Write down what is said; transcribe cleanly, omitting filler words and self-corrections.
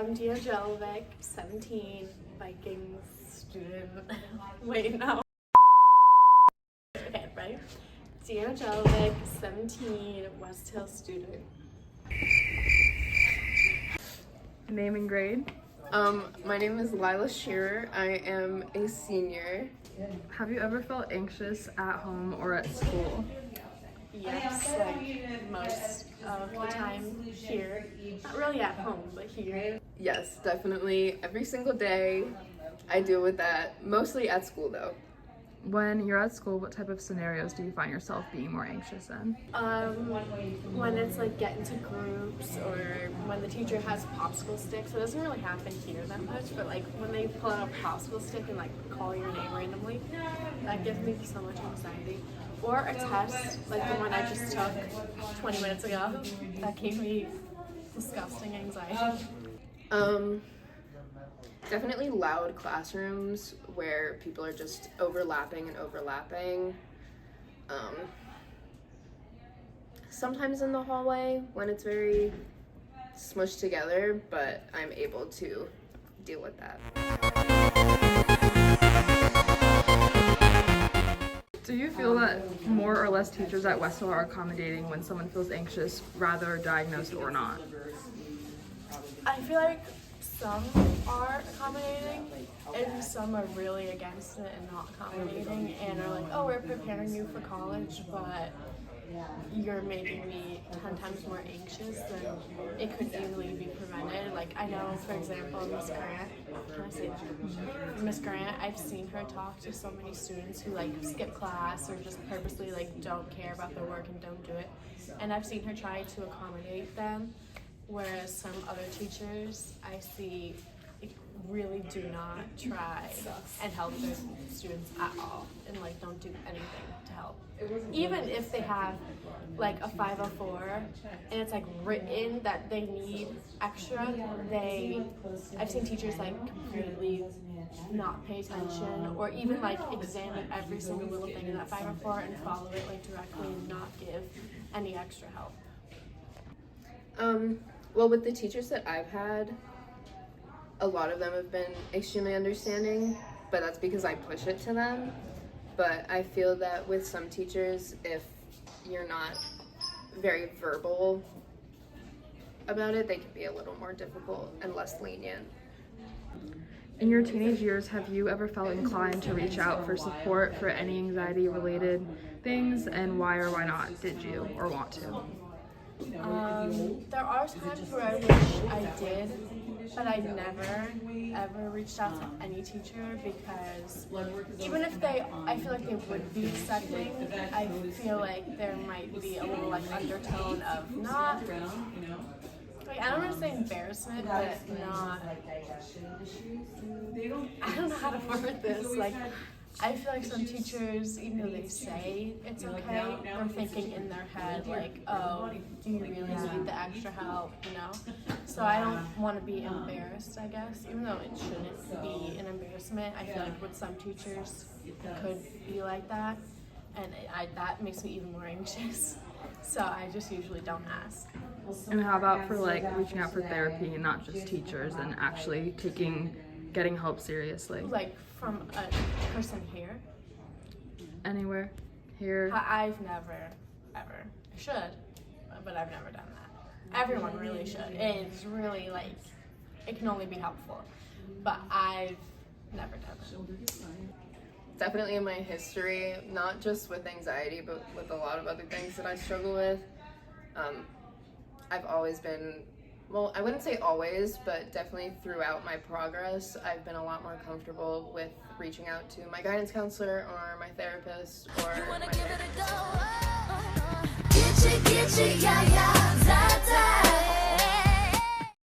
I'm Dia Jelovic, 17, Vikings student. Wait, no. Okay, ready? Dia Jelovic, 17, West Hill student. Name and grade? My name is Lila Shearer. I am a senior. Have you ever felt anxious at home or at school? Yes, like most of the time here. Not really at home, but here. Yes, definitely. Every single day I deal with that, mostly at school though. When you're at school, what type of scenarios do you find yourself being more anxious in? When it's like getting to groups or when the teacher has popsicle sticks. It doesn't really happen here that much, but like when they pull out a popsicle stick and like call your name randomly, that gives me so much anxiety. Or a test, like the one I just took 20 minutes ago, that gave me disgusting anxiety. Definitely loud classrooms where people are just overlapping and overlapping. Sometimes in the hallway when it's very smushed together, but I'm able to deal with that. Do you feel that more or less teachers at West Hill are accommodating when someone feels anxious, rather diagnosed or not? I feel like some are accommodating and some are really against it and not accommodating and are like, oh, we're preparing you for college, but you're making me 10 times more anxious than it could easily be prevented. Like, I know, for example, Miss Grant, can I say that? Miss Grant, I've seen her talk to so many students who like skip class or just purposely like don't care about their work and don't do it. And I've seen her try to accommodate them, whereas some other teachers I see really do not try and help their students at all and like don't do anything to help. Even if they have like a 504 and it's like written that they need extra, I've seen teachers like completely not pay attention or even like examine every single little thing in that 504 and follow it like directly and not give any extra help. Well, with the teachers that I've had, a lot of them have been extremely understanding, but that's because I push it to them. But I feel that with some teachers, if you're not very verbal about it, they can be a little more difficult and less lenient. In your teenage years, have you ever felt inclined to reach out for support for any anxiety-related things, and why or why not did you or want to? There are times where I wish I did, but I never ever reached out to any teacher because even if I feel like they would be accepting, I feel like there might be a little like undertone of not, like, I don't want to say embarrassment, but not, I don't know how to word this, like, I feel like some teachers, even though they say it's okay, they're thinking in their head like, oh, do you really need the extra help, you know? So I don't want to be embarrassed, I guess, even though it shouldn't be an embarrassment. I feel like with some teachers it could be like that, and that makes me even more anxious. So I just usually don't ask. And how about for like reaching out for therapy and not just teachers and actually getting help seriously? Like from a person here? Anywhere? Here? I've never, ever. I should, but I've never done that. Everyone really should. It's really like, it can only be helpful, but I've never done it. Definitely in my history, not just with anxiety, but with a lot of other things that I struggle with. I've always been, well, I wouldn't say always, but definitely throughout my progress, I've been a lot more comfortable with reaching out to my guidance counselor or my therapist or my therapist. Get you, yeah, yeah.